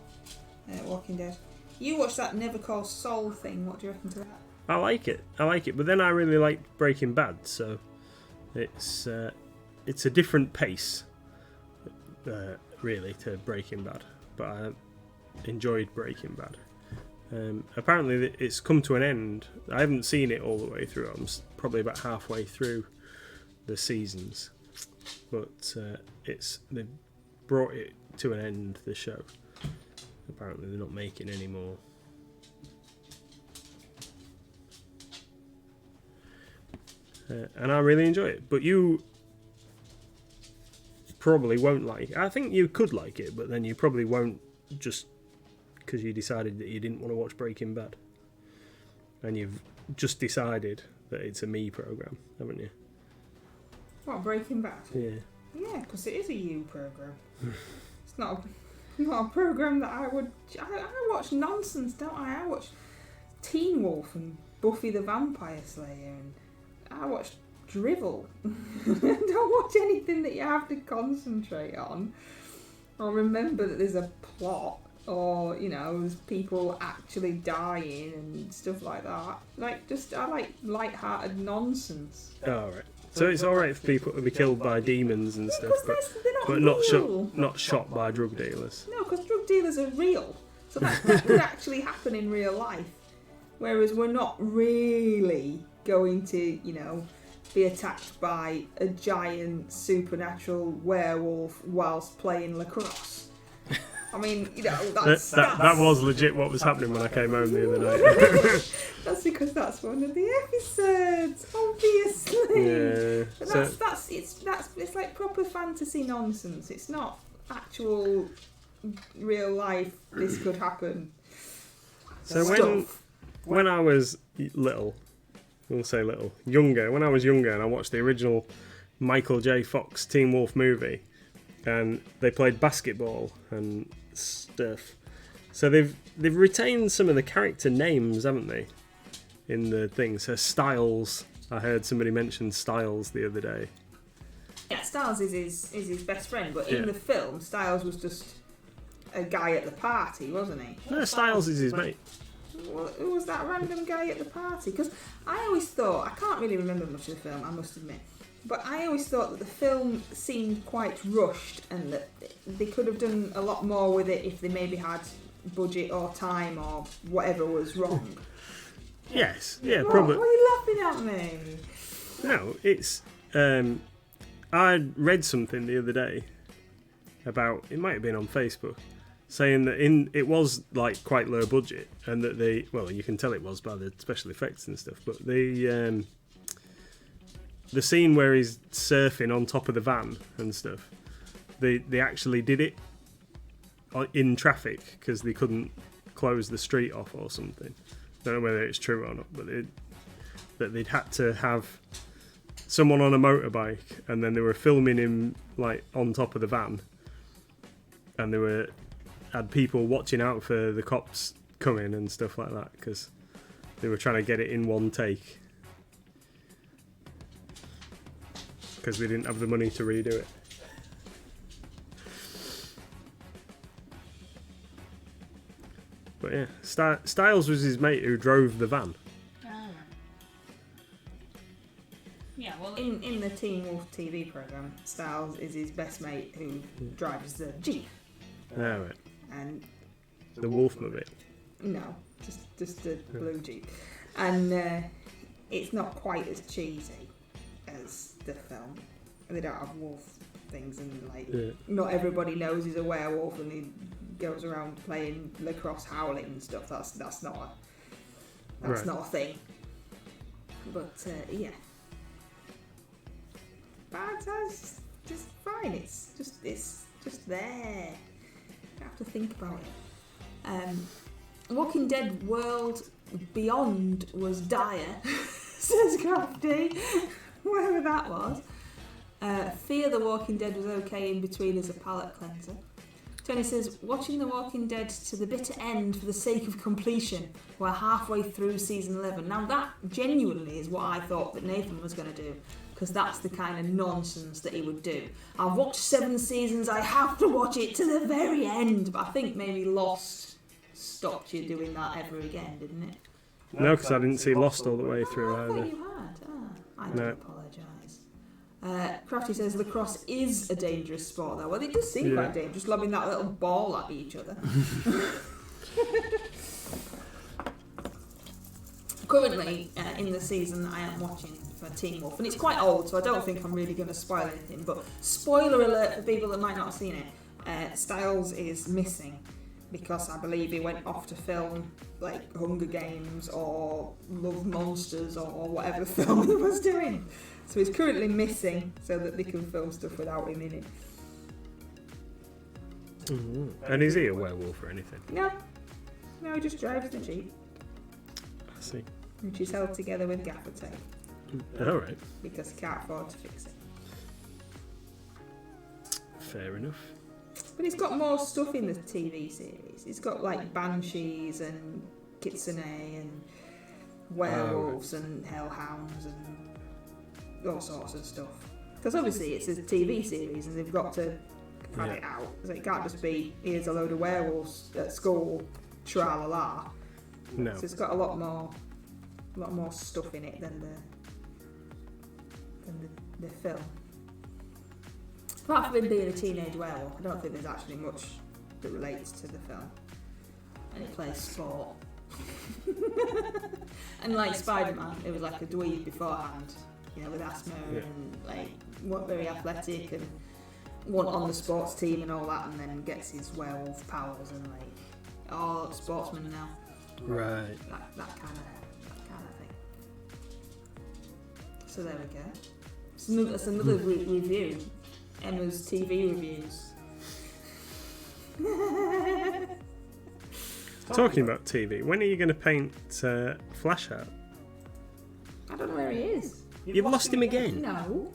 Walking Dead. You watched that Never Call Saul thing. What do you reckon to that? I like it, but then I really liked Breaking Bad, so it's a different pace, really, to Breaking Bad. But I enjoyed Breaking Bad. Apparently, it's come to an end. I haven't seen it all the way through. I'm probably about halfway through the seasons, but they've brought it to an end. The show. Apparently, they're not making any more. And I really enjoy it. But you probably won't like it. I think you could like it, but then you probably won't, just because you decided that you didn't want to watch Breaking Bad. And you've just decided that it's a me program, haven't you? What, Breaking Bad? Yeah. Yeah, because it is a you program. It's not a program that I would... I watch nonsense, don't I? I watch Teen Wolf and Buffy the Vampire Slayer, and I watch drivel. I don't watch anything that you have to concentrate on or remember that there's a plot, or there's people actually dying and stuff like that. I like light-hearted nonsense. Oh, right. So it's alright for people to be killed by demons and stuff, but not shot by drug dealers. No, because drug dealers are real, so that could actually happen in real life. Whereas we're not really going to, be attacked by a giant supernatural werewolf whilst playing lacrosse. I mean, that was legit what was happening when I came home the other night. That's because that's one of the episodes, obviously. Yeah. But it's like proper fantasy nonsense. It's not actual real life. This could happen. So when I was little, we'll say younger, when I was younger and I watched the original Michael J. Fox Teen Wolf movie, and they played basketball and stuff. So they've retained some of the character names, haven't they, in the thing? So Styles, I heard somebody mention Styles the other day. Yeah, Styles is his best friend, but in the film, Styles was just a guy at the party, wasn't he? No, Styles is his mate. Well, who was that random guy at the party? Because I always thought, I can't really remember much of the film, I must admit, but I always thought that the film seemed quite rushed and that they could have done a lot more with it if they maybe had budget or time or whatever was wrong. Yes, yeah, What? probably. Why are you laughing at me? No, it's... I read something the other day about, it might have been on Facebook, saying that it was like quite low budget, and that you can tell it was by the special effects and stuff, but the scene where he's surfing on top of the van and stuff, they actually did it in traffic because they couldn't close the street off or something. Don't know whether it's true or not, but they'd had to have someone on a motorbike, and then they were filming him like on top of the van, and they had people watching out for the cops coming and stuff like that because they were trying to get it in one take because they didn't have the money to redo it. But yeah, Styles was his mate who drove the van. Yeah, well, in the Teen Wolf TV program, Styles is his best mate who drives the Jeep. Oh, right. And the Wolfmobile. No, just the blue Jeep. And it's not quite as cheesy as the film. They don't have wolf things, and not everybody knows he's a werewolf and he goes around playing lacrosse howling and stuff. That's not a thing. But yeah. But it's just fine. It's just there. I have to think about it. Walking Dead World Beyond was dire, says Crafty. Whatever that was. Fear the Walking Dead was okay in between as a palate cleanser. Tony says, watching The Walking Dead to the bitter end for the sake of completion. We're halfway through season 11. Now that genuinely is what I thought that Nathan was going to do, because that's the kind of nonsense that he would do. I've watched 7 seasons, I have to watch it to the very end. But I think maybe Lost stopped you doing that ever again, didn't it? No, because I didn't see Lost all the way through I either. thought you had. I do apologise. Crafty says lacrosse is a dangerous sport though. Well, it does seem quite dangerous, lobbing that little ball at each other. Currently, in the season I am watching for Teen Wolf, and it's quite old, so I don't think I'm really going to spoil anything, but spoiler alert for people that might not have seen it, Styles is missing because I believe he went off to film like Hunger Games or Love Monsters or whatever film he was doing. So he's currently missing so that they can film stuff without him in it. Mm-hmm. And is he a werewolf or anything? No, he just drives the Jeep. I see. Which is held together with gaffer tape. Alright. Because he can't afford to fix it. Fair enough. But he's got more stuff in the TV series. He's got like banshees and kitsune and werewolves and hellhounds and all sorts of stuff. Because obviously it's a TV series and they've got to pad it out. So it can't just be, here's a load of werewolves at school, tra-la-la. No. So it's got a lot more stuff in it than the film. Apart from him being a teenage werewolf, I don't think there's actually much that relates to the film. And he plays sport. And like Spider-Man, it was like a dweeb beforehand, with asthma and like weren't very athletic and wasn't on the sports team and all that, and then gets his werewolf powers and like, sportsman now. Right. That kind of thing. So there we go. That's another review. Emma's TV reviews. Talking about TV, when are you going to paint Flash out? I don't know where he is. You've lost him again? No.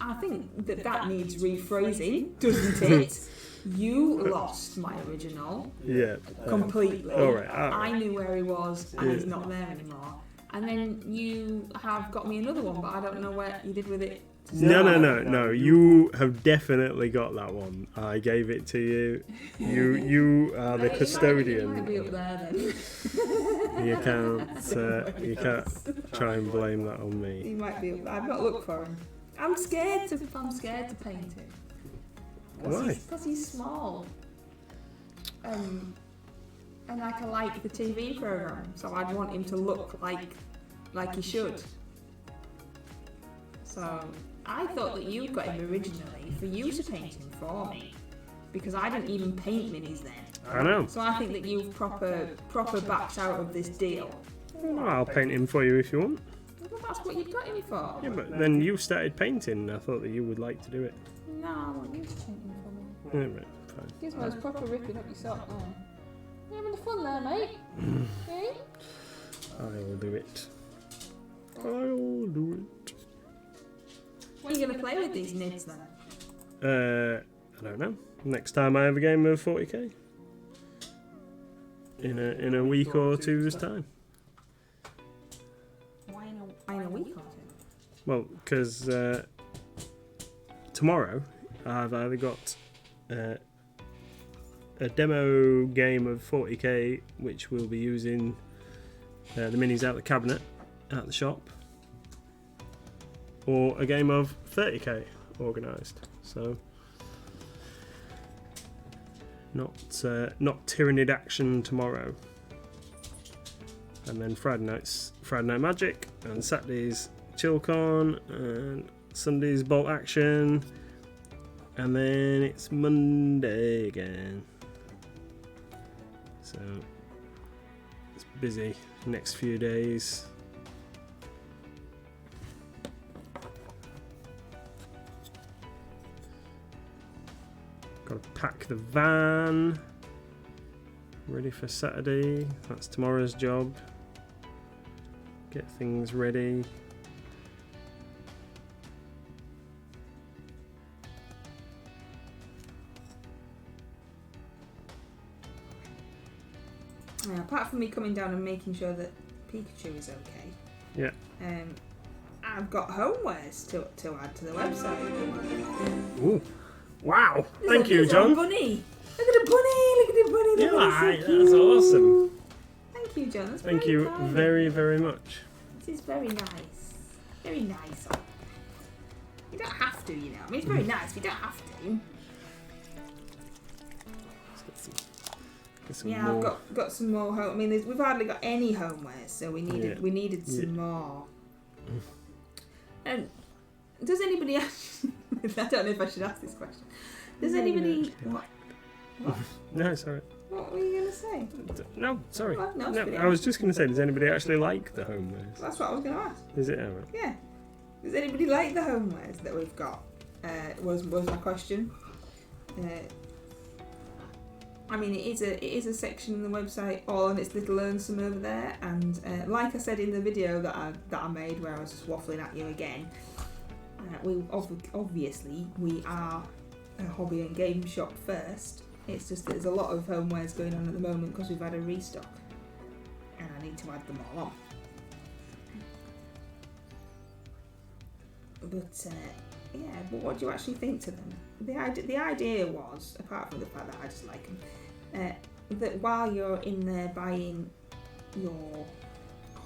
I think that needs rephrasing, doesn't it? You lost my original. Yeah. Completely. Alright. I knew where he was and he's not there anymore. And then you have got me another one, but I don't know what you did with it. No. You have definitely got that one. I gave it to you. You are the custodian. It might be up there then. You can't try and blame that on me. He might be up there. I've not looked for him. I'm scared to paint him. Why? Because he's small. And I like the TV programme, so I'd want him to look like he should. So I thought that you got him originally for you to paint him for me, because I didn't even paint minis then. I know. So I think that you've proper backed out of this deal. Well, I'll paint him for you if you want. Well, that's what you've got him for. Yeah, but then you started painting, and I thought that you would like to do it. No, I want you to paint him for me. Yeah, right, fine. Here's one that's proper ripping up your sock now. You having fun there, mate? Hey? I'll do it. I'll do it. When are you going to play with these nids then? I don't know. Next time I have a game of 40k. In a week or two's time. Why in a week or two? Well, because tomorrow I've either got a demo game of 40k, which we'll be using the minis out the cabinet at the shop, or a game of 30k organised. So not Tyranid action tomorrow, and then Friday Night Magic, and Saturday's Chillcon, and Sunday's Bolt Action, and then it's Monday again. So it's busy next few days. Got to pack the van. Ready for Saturday. That's tomorrow's job. Get things ready. Now, apart from me coming down and making sure that Pikachu is okay, Yeah. I've got homewares to add to the website. Ooh. Wow. Thank you, There's John. a bunny. Look at the bunny. Look at the bunny. The Yeah, bunny's so that's cute. awesome. Thank you, John. That's Thank very you kind. very, very much. This is very nice. Very nice. You don't have to, you know. I mean, it's very nice. You don't have to. Let's get some Yeah, more. I've got some more home. I mean, we've hardly got any homewares, so we needed some more. And does anybody? I don't know if I should ask this question. Does anybody? What? No, it's alright. What were you gonna say? No, sorry. What? No, No, I was just going to say, does anybody actually like the homewares? That's what I was gonna ask. Is it alright? Yeah. Does anybody like the homewares that we've got? Was my question. I mean, it is a section on the website all on its little learnsome over there, and like I said in the video that I made where I was just waffling at you again, we obviously we are a hobby and game shop first. It's just that there's a lot of homewares going on at the moment because we've had a restock, and I need to add them all on. But yeah, but what do you actually think to them? The idea was, apart from the fact that I just like them, that while you're in there buying your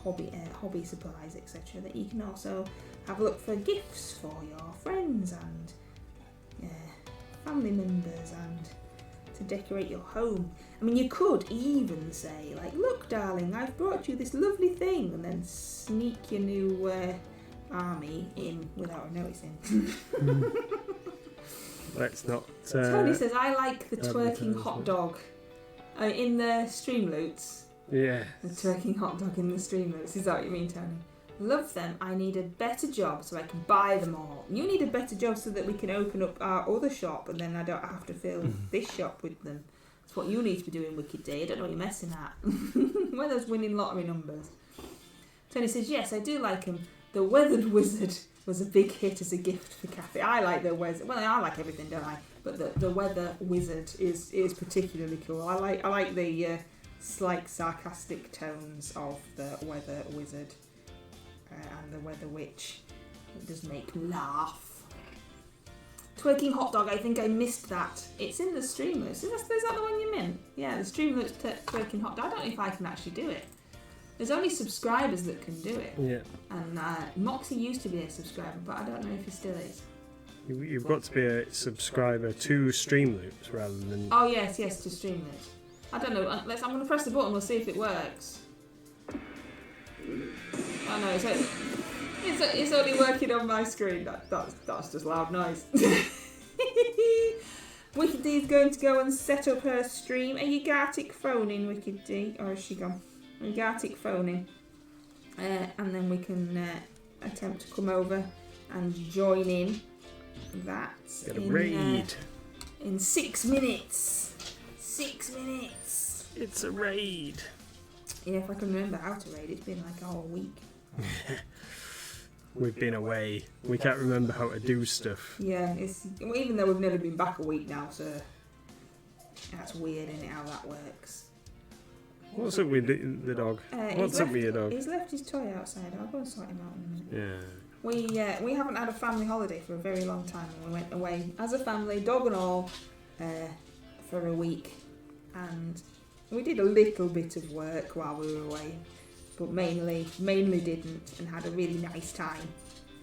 hobby supplies, etc., that you can also have a look for gifts for your friends and family members and to decorate your home. I mean, you could even say, like, look, darling, I've brought you this lovely thing, and then sneak your new army in without her noticing. Let's not. Tony says, I like the twerking hot dog in the Streamloots. Yeah. The twerking hot dog in the Streamloots. Is that what you mean, Tony? Love them. I need a better job so I can buy them all. You need a better job so that we can open up our other shop and then I don't have to fill this shop with them. That's what you need to be doing, Wicked Day. I don't know what you're messing at. Where are those winning lottery numbers? Tony says, yes, I do like them. The Weathered Wizard was a big hit as a gift for Kathy. I like the Wizard. Well, I like everything, don't I? But the Weather Wizard is particularly cool. I like the slight sarcastic tones of the Weather Wizard and the Weather Witch. It does make me laugh. Twerking hot dog, I think I missed that. It's in the Streamloots. Is that the one you meant? Yeah, the Streamloots twerking hot dog. I don't know if I can actually do it. There's only subscribers that can do it. Yeah. And Moxie used to be a subscriber, but I don't know if he still is. You've got to be a subscriber to Streamloops rather than. Oh yes, to Streamloots. I don't know. I'm going to press the button. We'll see if it works. Oh no, it's only working on my screen. That's just loud noise. Wicked D's going to go and set up her stream. Are you Gartic phoning, Wicked D, or has she gone? Gartic phoning, and then we can attempt to come over and join in that. Get a raid. In 6 minutes. 6 minutes. It's a raid. Yeah, if I can remember how to raid, it's been like a whole week. We've been away. We can't remember how to do stuff. Yeah, even though we've nearly been back a week now, so that's weird, isn't it, how that works? What's up with the dog? What's up with your dog? He's left his toy outside. I'll go and sort him out in a minute. Yeah. We haven't had a family holiday for a very long time, and we went away as a family, dog and all, for a week, and we did a little bit of work while we were away, but mainly didn't, and had a really nice time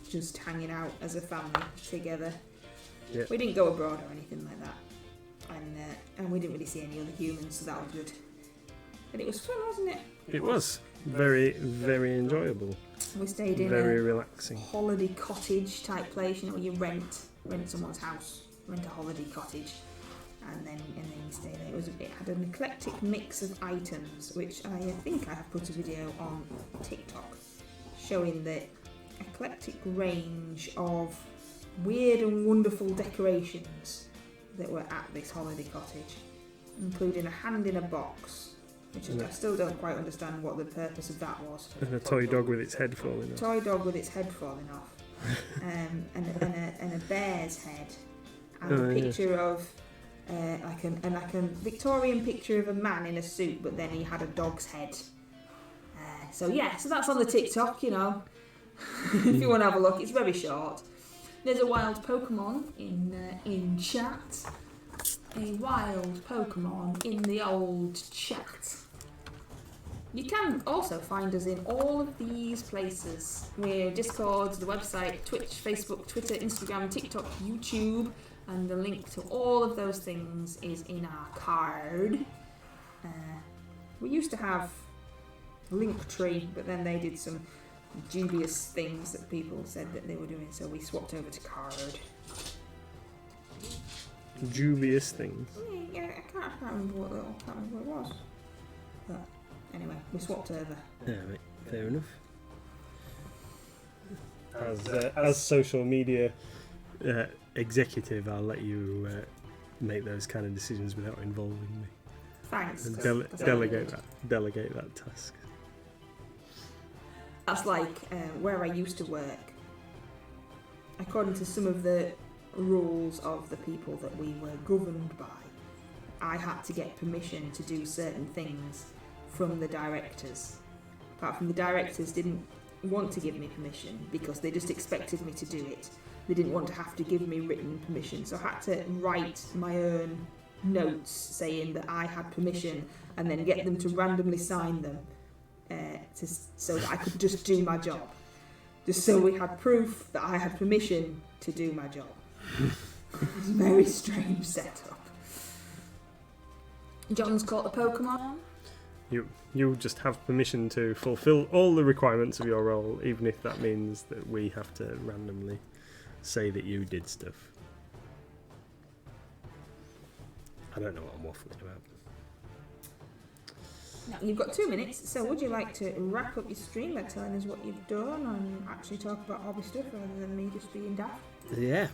just hanging out as a family together. Yep. We didn't go abroad or anything like that, and we didn't really see any other humans, so that was good. But it was fun, wasn't it? It was very, very enjoyable. We stayed in very a relaxing holiday cottage type place, you know, where you rent someone's house, rent a holiday cottage, and then you stay there. It had an eclectic mix of items, which I think I have put a video on TikTok showing the eclectic range of weird and wonderful decorations that were at this holiday cottage, including a hand in a box, which I still don't quite understand what the purpose of that was. And a toy dog with its head falling off. Toy dog with its head falling off. And a bear's head. And a picture of like a Victorian picture of a man in a suit, but then he had a dog's head. So that's on the TikTok, you know. If you want to have a look, it's very short. There's a wild Pokemon in chat. A wild Pokemon in the old chat. You can also find us in all of these places. We're Discord, the website, Twitch, Facebook, Twitter, Instagram, TikTok, YouTube, and the link to all of those things is in our card. We used to have Linktree, but then they did some dubious things that people said that they were doing, so we swapped over to card. Dubious things. Yeah, I can't remember what it was. But anyway, we swapped over. Yeah, mate, fair enough. As social media executive, I'll let you make those kind of decisions without involving me. Thanks. And delegate that task. That's like where I used to work. According to some of the rules of the people that we were governed by, I had to get permission to do certain things from the directors. Apart from the directors didn't want to give me permission because they just expected me to do it. They didn't want to have to give me written permission, so I had to write my own notes saying that I had permission and then get them to randomly sign them so that I could just do my job. Just so we had proof that I had permission to do my job. It's a very strange setup. John's caught a Pokemon. You just have permission to fulfill all the requirements of your role, even if that means that we have to randomly say that you did stuff. I don't know what I'm waffling about. Now, you've got 2 minutes, so would you like to wrap up your stream by telling us what you've done and actually talk about hobby stuff rather than me just being daft? Yeah.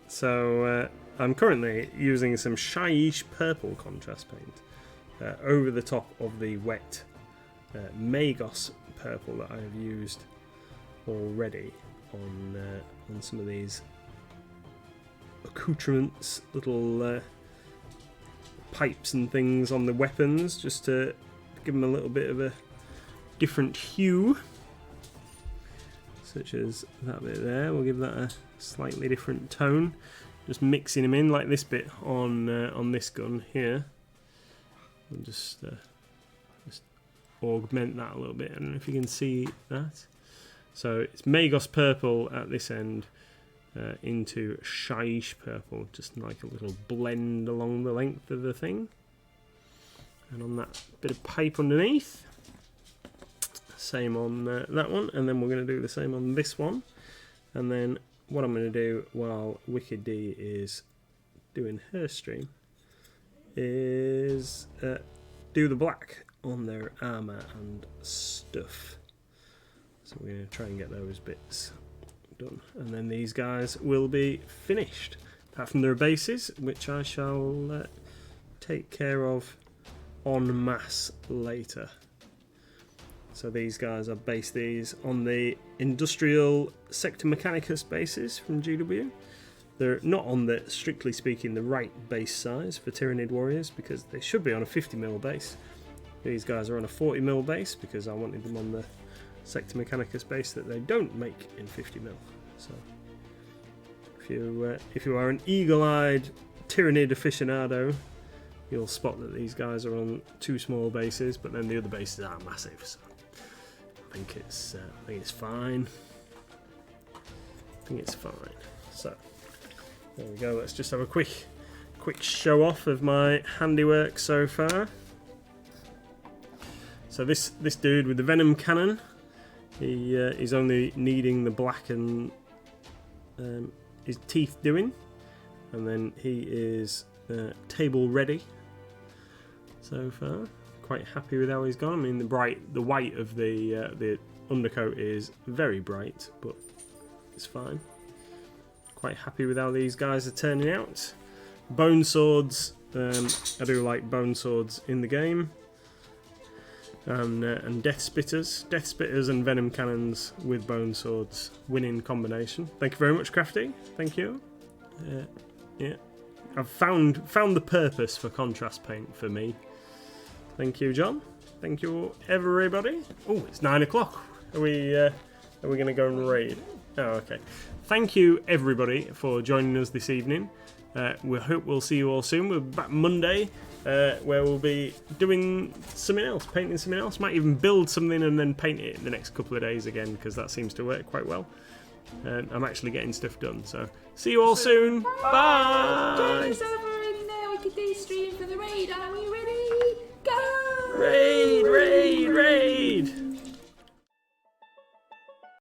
So I'm currently using some Shyish purple contrast paint over the top of the wet Magos purple that I have used already on some of these accoutrements, little pipes and things on the weapons, just to give them a little bit of a different hue, such as that bit there. We'll give that a slightly different tone, just mixing them in like this bit on this gun here, and just augment that a little bit. I don't know if you can see that. So it's Magos purple at this end into Shyish purple, just like a little blend along the length of the thing. And on that bit of pipe underneath, same on that one, and then we're going to do the same on this one. And then what I'm going to do while Wicked D is doing her stream is do the black on their armour and stuff. So we're going to try and get those bits done, and then these guys will be finished, apart from their bases, which I shall take care of en masse later. So these guys, I've based these on the industrial Sector Mechanicus bases from GW. They're not on the, strictly speaking, the right base size for Tyranid warriors, because they should be on a 50mm base. These guys are on a 40mm base because I wanted them on the Sector Mechanicus base that they don't make in 50mm. So if you are an eagle-eyed Tyranid aficionado, you'll spot that these guys are on two small bases, but then the other bases are massive. So I think it's fine. I think it's fine. So there we go. Let's just have a quick show off of my handiwork so far. So this dude with the venom cannon, he is only needing the black and his teeth doing, and then he is table ready so far. Quite happy with how he's gone. I mean, the white of the undercoat is very bright, but it's fine. Quite happy with how these guys are turning out. bone swords. I do like bone swords in the game. And death spitters and venom cannons with bone swords, winning combination. Thank you very much, Crafty. Thank you. Yeah, I've found the purpose for contrast paint for me. Thank you, John. Thank you, everybody. Oh, it's 9 o'clock. Are we going to go and raid? Oh, okay. Thank you, everybody, for joining us this evening. We hope we'll see you all soon. We're back Monday. Where we'll be doing something else, painting something else. Might even build something and then paint it in the next couple of days again, because that seems to work quite well. I'm actually getting stuff done. So see you all soon. Bye. Join us over in Wicked Stream for the raid.